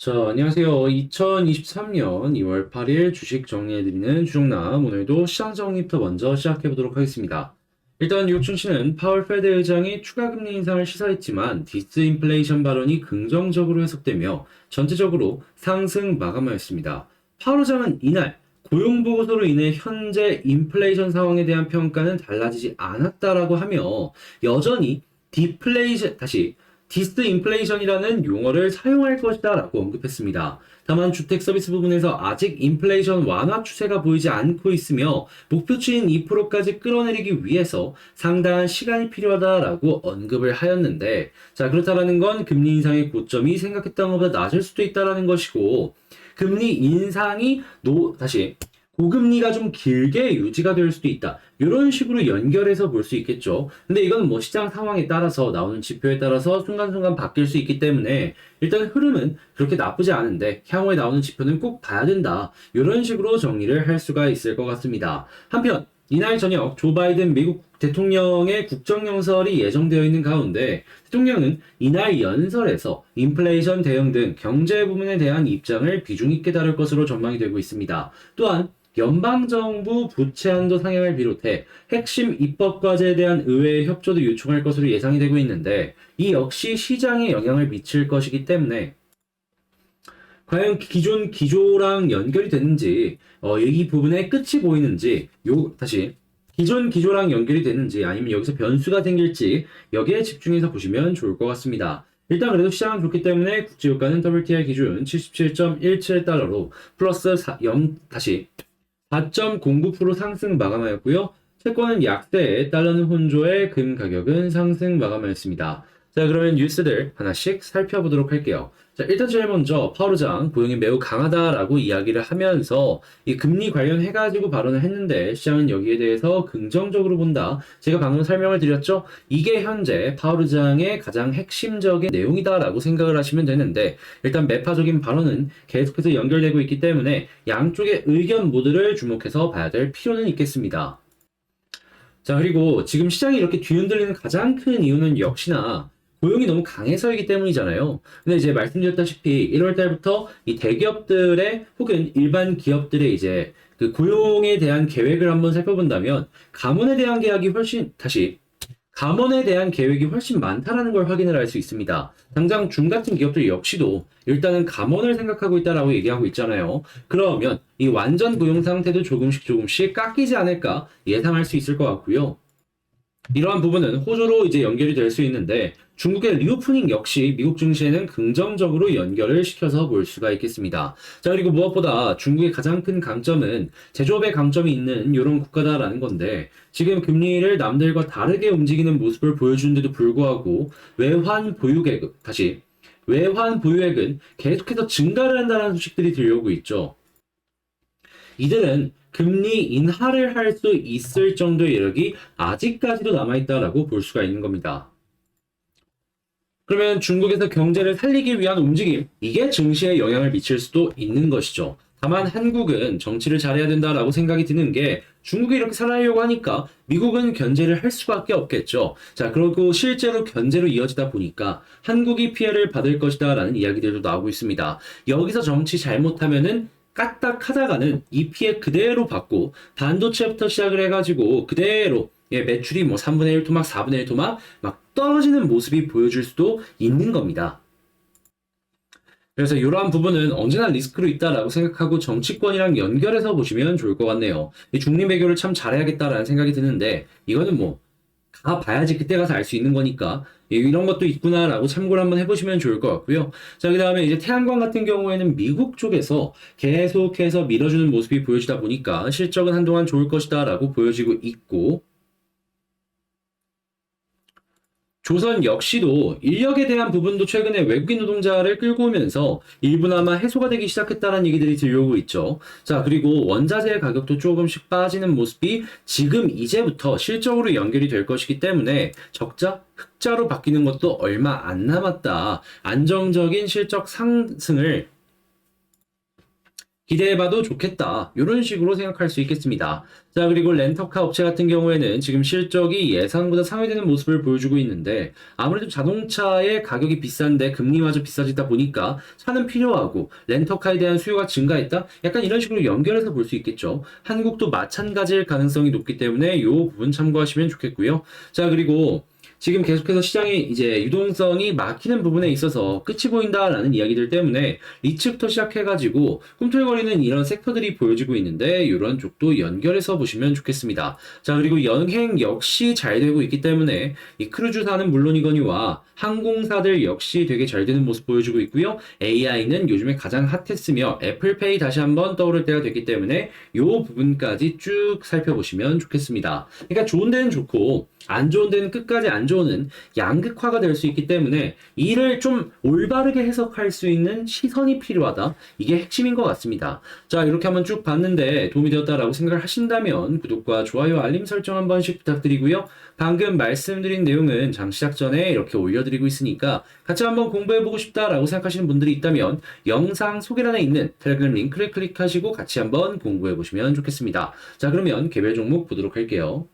자, 안녕하세요. 2023년 2월 8일 주식 정리해드리는 주종남. 오늘도 시장 정리부터 먼저 시작해보도록 하겠습니다. 일단 뉴욕 증시는 파월 페드 의장이 추가 금리 인상을 시사했지만 디스인플레이션 발언이 긍정적으로 해석되며 전체적으로 상승 마감하였습니다. 파월 의장은 이날 고용 보고서로 인해 현재 인플레이션 상황에 대한 평가는 달라지지 않았다라고 하며 여전히 디스인플레이션이라는 용어를 사용할 것이다 라고 언급했습니다. 다만 주택 서비스 부분에서 아직 인플레이션 완화 추세가 보이지 않고 있으며 목표치인 2%까지 끌어내리기 위해서 상당한 시간이 필요하다라고 언급을 하였는데, 자, 그렇다라는 건 금리 인상의 고점이 생각했던 것보다 낮을 수도 있다라는 것이고, 금리 인상이 고금리가 좀 길게 유지가 될 수도 있다. 이런 식으로 연결해서 볼 수 있겠죠. 근데 이건 뭐 시장 상황에 따라서 나오는 지표에 따라서 순간순간 바뀔 수 있기 때문에 일단 흐름은 그렇게 나쁘지 않은데 향후에 나오는 지표는 꼭 봐야 된다. 이런 식으로 정리를 할 수가 있을 것 같습니다. 한편 이날 저녁 조 바이든 미국 대통령의 국정연설이 예정되어 있는 가운데 대통령은 이날 연설에서 인플레이션 대응 등 경제 부분에 대한 입장을 비중 있게 다룰 것으로 전망이 되고 있습니다. 또한 연방정부 부채 한도 상향을 비롯해 핵심 입법 과제에 대한 의회의 협조도 요청할 것으로 예상이 되고 있는데 이 역시 시장에 영향을 미칠 것이기 때문에 과연 기존 기조랑 연결이 되는지 이 부분에 끝이 보이는지 기존 기조랑 연결이 되는지 아니면 여기서 변수가 생길지 여기에 집중해서 보시면 좋을 것 같습니다. 일단 그래도 시장은 좋기 때문에 국제유가는 WTI 기준 77.17달러로 플러스 4.09% 상승 마감하였고요. 채권은 약세, 달러는 혼조에 금 가격은 상승 마감하였습니다. 자, 그러면 뉴스들 하나씩 살펴보도록 할게요. 자, 일단 제일 먼저 파월 의장 고용이 매우 강하다라고 이야기를 하면서 이 금리 관련해가지고 발언을 했는데 시장은 여기에 대해서 긍정적으로 본다. 제가 방금 설명을 드렸죠? 이게 현재 파월 의장의 가장 핵심적인 내용이다라고 생각을 하시면 되는데 일단 매파적인 발언은 계속해서 연결되고 있기 때문에 양쪽의 의견 모두를 주목해서 봐야 될 필요는 있겠습니다. 자, 그리고 지금 시장이 이렇게 뒤흔들리는 가장 큰 이유는 역시나 고용이 너무 강해서이기 때문이잖아요. 근데 이제 말씀드렸다시피 1월 달부터 이 대기업들의 혹은 일반 기업들의 이제 그 고용에 대한 계획을 한번 살펴본다면 감원에 대한 계획이 훨씬 많다라는 걸 확인을 할 수 있습니다. 당장 중 같은 기업들 역시도 일단은 감원을 생각하고 있다라고 얘기하고 있잖아요. 그러면 이 완전 고용 상태도 조금씩 깎이지 않을까 예상할 수 있을 것 같고요. 이러한 부분은 호조로 이제 연결이 될 수 있는데 중국의 리오프닝 역시 미국 증시에는 긍정적으로 연결을 시켜서 볼 수가 있겠습니다. 자, 그리고 무엇보다 중국의 가장 큰 강점은 제조업의 강점이 있는 이런 국가다라는 건데 지금 금리를 남들과 다르게 움직이는 모습을 보여주는데도 불구하고 외환 보유액은 계속해서 증가를 한다는 소식들이 들려오고 있죠. 이들은 금리 인하를 할 수 있을 정도의 여력이 아직까지도 남아있다라고 볼 수가 있는 겁니다. 그러면 중국에서 경제를 살리기 위한 움직임, 이게 증시에 영향을 미칠 수도 있는 것이죠. 다만 한국은 정치를 잘해야 된다라고 생각이 드는 게 중국이 이렇게 살아가려고 하니까 미국은 견제를 할 수밖에 없겠죠. 자, 그리고 실제로 견제로 이어지다 보니까 한국이 피해를 받을 것이다라는 이야기들도 나오고 있습니다. 여기서 정치 잘못하면은 까딱하다가는 이 피해 그대로 받고 반도체부터 시작을 해가지고 그대로 매출이 뭐 3분의 1 토막, 4분의 1 토막 막 떨어지는 모습이 보여줄 수도 있는 겁니다. 그래서 이러한 부분은 언제나 리스크로 있다라고 생각하고 정치권이랑 연결해서 보시면 좋을 것 같네요. 이 중립 외교를 참 잘해야겠다라는 생각이 드는데 이거는 뭐 가봐야지 그때 가서 알 수 있는 거니까 이런 것도 있구나라고 참고를 한번 해보시면 좋을 것 같고요. 자, 그 다음에 이제 태양광 같은 경우에는 미국 쪽에서 계속해서 밀어주는 모습이 보여지다 보니까 실적은 한동안 좋을 것이다라고 보여지고 있고 조선 역시도 인력에 대한 부분도 최근에 외국인 노동자를 끌고 오면서 일부나마 해소가 되기 시작했다는 얘기들이 들려오고 있죠. 자, 그리고 원자재 가격도 조금씩 빠지는 모습이 지금 이제부터 실적으로 연결이 될 것이기 때문에 적자, 흑자로 바뀌는 것도 얼마 안 남았다. 안정적인 실적 상승을 기대해봐도 좋겠다. 이런 식으로 생각할 수 있겠습니다. 자, 그리고 렌터카 업체 같은 경우에는 지금 실적이 예상보다 상회되는 모습을 보여주고 있는데 아무래도 자동차의 가격이 비싼데 금리마저 비싸지다 보니까 차는 필요하고 렌터카에 대한 수요가 증가했다? 약간 이런 식으로 연결해서 볼 수 있겠죠. 한국도 마찬가지일 가능성이 높기 때문에 이 부분 참고하시면 좋겠고요. 자, 그리고 지금 계속해서 시장이 이제 유동성이 막히는 부분에 있어서 끝이 보인다라는 이야기들 때문에 리츠부터 시작해가지고 꿈틀거리는 이런 섹터들이 보여지고 있는데 이런 쪽도 연결해서 보시면 좋겠습니다. 자, 그리고 여행 역시 잘 되고 있기 때문에 이 크루즈사는 물론이거니와 항공사들 역시 되게 잘 되는 모습 보여주고 있고요. AI는 요즘에 가장 핫했으며 애플페이 다시 한번 떠오를 때가 됐기 때문에 이 부분까지 쭉 살펴보시면 좋겠습니다. 그러니까 좋은 데는 좋고 안 좋은 데는 끝까지 안 좋은 양극화가 될 수 있기 때문에 이를 좀 올바르게 해석할 수 있는 시선이 필요하다. 이게 핵심인 것 같습니다. 자, 이렇게 한번 쭉 봤는데 도움이 되었다라고 생각을 하신다면 구독과 좋아요, 알림 설정 한 번씩 부탁드리고요. 방금 말씀드린 내용은 장 시작 전에 이렇게 올려드리고 있으니까 같이 한번 공부해보고 싶다라고 생각하시는 분들이 있다면 영상 소개란에 있는 텔레그램 링크를 클릭하시고 같이 한번 공부해보시면 좋겠습니다. 자, 그러면 개별 종목 보도록 할게요.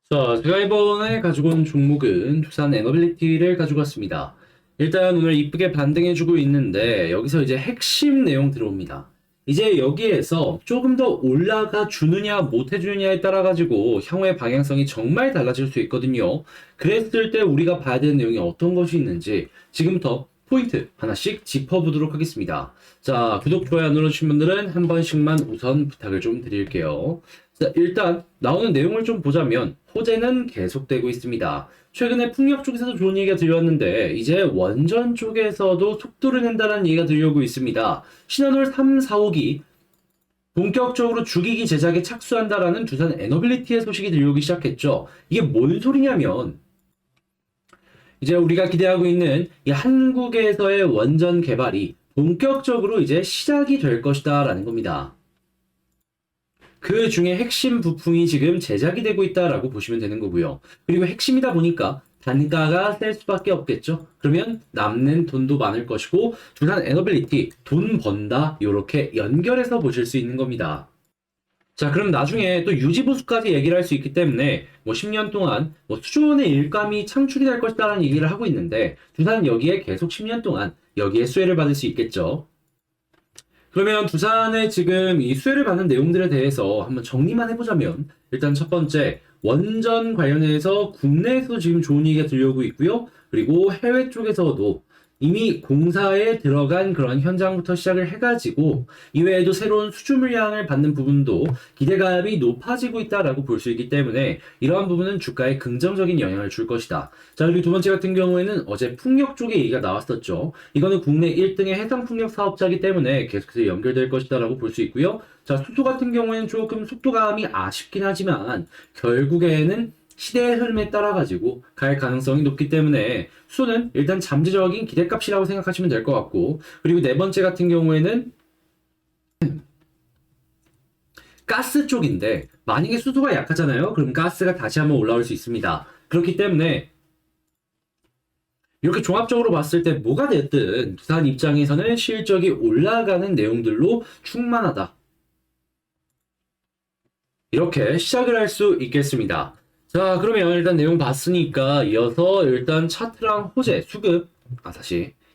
자, 제가 이번에 가지고 온 종목은 두산 에너빌리티를 가지고 왔습니다. 일단 오늘 이쁘게 반등해주고 있는데 여기서 이제 핵심 내용 들어옵니다. 이제 여기에서 조금 더 올라가 주느냐 못 해주느냐에 따라 가지고 향후의 방향성이 정말 달라질 수 있거든요. 그랬을 때 우리가 봐야 되는 내용이 어떤 것이 있는지 지금부터 포인트 하나씩 짚어보도록 하겠습니다. 자, 구독, 좋아요 안 눌러주신 분들은 한 번씩만 우선 부탁을 좀 드릴게요. 자, 일단 나오는 내용을 좀 보자면 호재는 계속되고 있습니다. 최근에 풍력 쪽에서도 좋은 얘기가 들려왔는데 이제 원전 쪽에서도 속도를 낸다는 얘기가 들려오고 있습니다. 신한울 3, 4호기 본격적으로 주기기 제작에 착수한다라는 두산 에너빌리티의 소식이 들려오기 시작했죠. 이게 뭔 소리냐면 이제 우리가 기대하고 있는 이 한국에서의 원전 개발이 본격적으로 이제 시작이 될 것이다라는 겁니다. 그 중에 핵심 부품이 지금 제작이 되고 있다라고 보시면 되는 거고요. 그리고 핵심이다 보니까 단가가 셀 수밖에 없겠죠. 그러면 남는 돈도 많을 것이고 두산 에너빌리티 돈 번다 이렇게 연결해서 보실 수 있는 겁니다. 자, 그럼 나중에 또 유지보수까지 얘기를 할 수 있기 때문에 뭐 10년 동안 뭐 수조원의 일감이 창출이 될 것이다라는 얘기를 하고 있는데 두산 여기에 계속 10년 동안 여기에 수혜를 받을 수 있겠죠. 그러면 두산의 지금 이 수혜를 받는 내용들에 대해서 한번 정리만 해보자면 일단 첫 번째 원전 관련해서 국내에서 지금 좋은 얘기가 들려오고 있고요. 그리고 해외 쪽에서도 이미 공사에 들어간 그런 현장부터 시작을 해가지고 이외에도 새로운 수주 물량을 받는 부분도 기대감이 높아지고 있다라고 볼 수 있기 때문에 이러한 부분은 주가에 긍정적인 영향을 줄 것이다. 자, 그리고 두 번째 같은 경우에는 어제 풍력 쪽에 얘기가 나왔었죠. 이거는 국내 1등의 해상 풍력 사업자이기 때문에 계속해서 연결될 것이다라고 볼 수 있고요. 자, 수소 같은 경우에는 조금 속도감이 아쉽긴 하지만 결국에는 시대의 흐름에 따라 가지고 갈 가능성이 높기 때문에 수소는 일단 잠재적인 기대값이라고 생각하시면 될 것 같고, 그리고 네 번째 같은 경우에는 가스 쪽인데 만약에 수소가 약하잖아요. 그럼 가스가 다시 한번 올라올 수 있습니다. 그렇기 때문에 이렇게 종합적으로 봤을 때 뭐가 됐든 두산 입장에서는 실적이 올라가는 내용들로 충만하다. 이렇게 시작을 할 수 있겠습니다. 자, 그러면 일단 내용 봤으니까 이어서 일단 차트랑 호재, 수급,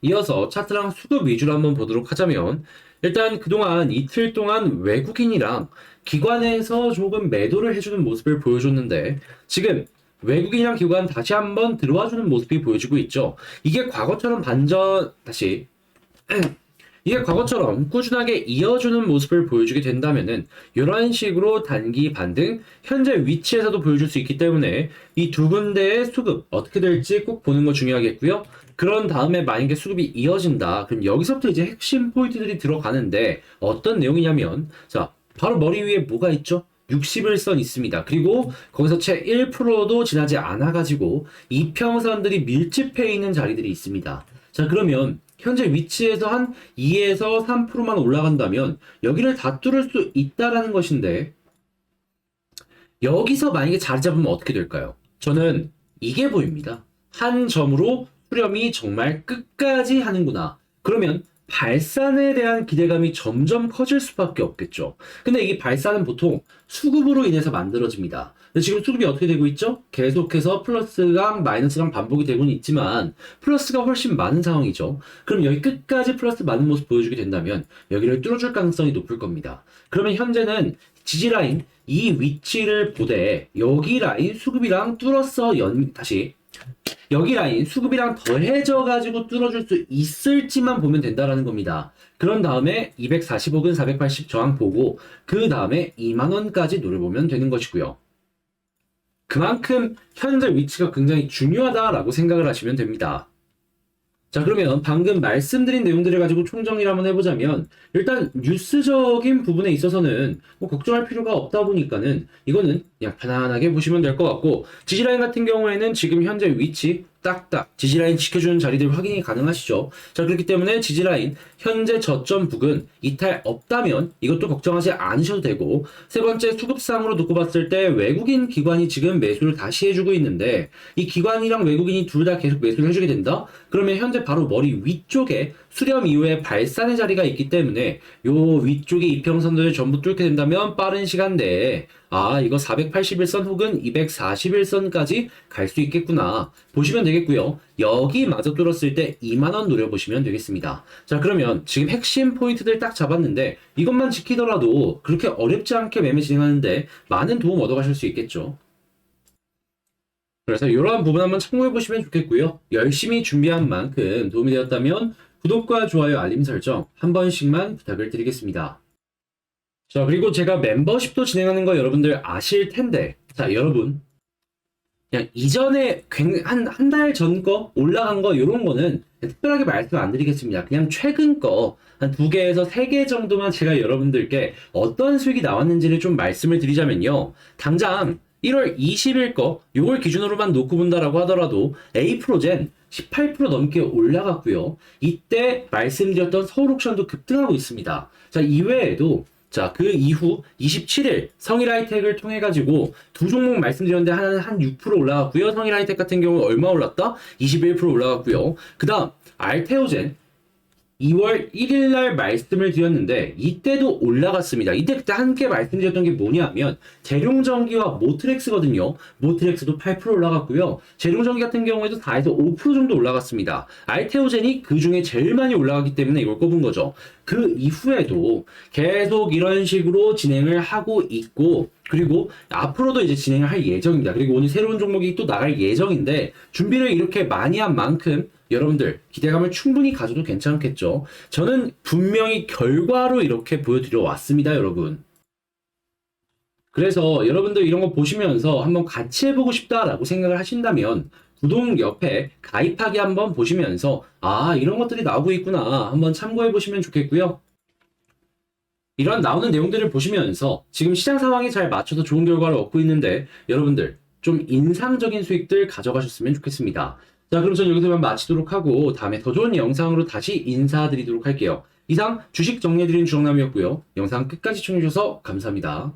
이어서 차트랑 수급 위주로 한번 보도록 하자면 일단 그동안 이틀 동안 외국인이랑 기관에서 조금 매도를 해주는 모습을 보여줬는데 지금 외국인이랑 기관 다시 한번 들어와주는 모습이 보여지고 있죠. 이게 과거처럼 이게 과거처럼 꾸준하게 이어주는 모습을 보여주게 된다면은 이런 식으로 단기 반등, 현재 위치에서도 보여줄 수 있기 때문에 이 두 군데의 수급 어떻게 될지 꼭 보는 거 중요하겠고요. 그런 다음에 만약에 수급이 이어진다, 그럼 여기서부터 이제 핵심 포인트들이 들어가는데 어떤 내용이냐면 자, 바로 머리 위에 뭐가 있죠? 60일선 있습니다. 그리고 거기서 채 1%도 지나지 않아가지고 이평선들이 밀집해 있는 자리들이 있습니다. 자, 그러면 현재 위치에서 한 2에서 3%만 올라간다면 여기를 다 뚫을 수 있다라는 것인데 여기서 만약에 자리 잡으면 어떻게 될까요? 저는 이게 보입니다. 한 점으로 수렴이 정말 끝까지 하는구나. 그러면 발산에 대한 기대감이 점점 커질 수밖에 없겠죠. 근데 이 발산은 보통 수급으로 인해서 만들어집니다. 근데 지금 수급이 어떻게 되고 있죠? 계속해서 플러스랑 마이너스랑 반복이 되고는 있지만 플러스가 훨씬 많은 상황이죠. 그럼 여기 끝까지 플러스 많은 모습 보여주게 된다면 여기를 뚫어줄 가능성이 높을 겁니다. 그러면 현재는 지지라인 이 위치를 보되 여기 라인 수급이랑 뚫어서 다시 여기 라인 수급이랑 더해져 가지고 뚫어줄 수 있을지만 보면 된다라는 겁니다. 그런 다음에 240 혹은 480 저항 보고 그 다음에 2만원까지 노려보면 되는 것이고요. 그만큼 현재 위치가 굉장히 중요하다라고 생각을 하시면 됩니다. 자, 그러면 방금 말씀드린 내용들을 가지고 총정리를 한번 해보자면 일단 뉴스적인 부분에 있어서는 뭐 걱정할 필요가 없다 보니까는 이거는 그냥 편안하게 보시면 될 것 같고, 지지라인 같은 경우에는 지금 현재 위치 딱딱 지지라인 지켜주는 자리들 확인이 가능하시죠. 자, 그렇기 때문에 지지라인 현재 저점 부근 이탈 없다면 이것도 걱정하지 않으셔도 되고, 세 번째 수급상으로 놓고 봤을 때 외국인 기관이 지금 매수를 다시 해주고 있는데 이 기관이랑 외국인이 둘 다 계속 매수를 해주게 된다? 그러면 현재 바로 머리 위쪽에 수렴 이후에 발산의 자리가 있기 때문에 요 위쪽에 이평선들을 전부 뚫게 된다면 빠른 시간 내에 이거 481선 혹은 241선까지 갈 수 있겠구나 보시면 되겠고요. 여기마저 뚫었을 때 2만원 노려보시면 되겠습니다. 자, 그러면 지금 핵심 포인트들 딱 잡았는데 이것만 지키더라도 그렇게 어렵지 않게 매매 진행하는데 많은 도움 얻어가실 수 있겠죠. 그래서 이러한 부분 한번 참고해 보시면 좋겠고요. 열심히 준비한 만큼 도움이 되었다면 구독과 좋아요, 알림 설정 한 번씩만 부탁을 드리겠습니다. 자, 그리고 제가 멤버십도 진행하는 거 여러분들 아실 텐데, 자, 여러분 그냥 이전에 한 달 전 거 올라간 거 이런 거는 특별하게 말씀 안 드리겠습니다. 그냥 최근 거 한 2개에서 3개 정도만 제가 여러분들께 어떤 수익이 나왔는지를 좀 말씀을 드리자면요. 당장 1월 20일 거 요걸 기준으로만 놓고 본다라고 하더라도 A프로젠 18% 넘게 올라갔고요. 이때 말씀드렸던 서울옥션도 급등하고 있습니다. 자, 이외에도 자, 그 이후 27일 성일하이텍을 통해 가지고 두 종목 말씀드렸는데 한 6% 올라갔고요. 성일하이텍 같은 경우 얼마 올랐다? 21% 올라갔고요. 그 다음 알테오젠 2월 1일 날 말씀을 드렸는데 이때도 올라갔습니다. 이때 그때 함께 말씀드렸던 게 뭐냐면 재룡전기와 모트렉스거든요. 모트렉스도 8% 올라갔고요. 재룡전기 같은 경우에도 4에서 5% 정도 올라갔습니다. 알테오젠이 그 중에 제일 많이 올라가기 때문에 이걸 꼽은 거죠. 그 이후에도 계속 이런 식으로 진행을 하고 있고, 그리고 앞으로도 이제 진행을 할 예정입니다. 그리고 오늘 새로운 종목이 또 나갈 예정인데 준비를 이렇게 많이 한 만큼 여러분들 기대감을 충분히 가져도 괜찮겠죠. 저는 분명히 결과로 이렇게 보여드려 왔습니다, 여러분. 그래서 여러분들 이런 거 보시면서 한번 같이 해보고 싶다라고 생각을 하신다면 구독 옆에 가입하기 한번 보시면서 이런 것들이 나오고 있구나 한번 참고해 보시면 좋겠고요. 이런 나오는 내용들을 보시면서 지금 시장 상황에 잘 맞춰서 좋은 결과를 얻고 있는데 여러분들 좀 인상적인 수익들 가져가셨으면 좋겠습니다. 자, 그럼 저는 여기서만 마치도록 하고 다음에 더 좋은 영상으로 다시 인사드리도록 할게요. 이상 주식 정리해드린 주정남이었고요. 영상 끝까지 시청해주셔서 감사합니다.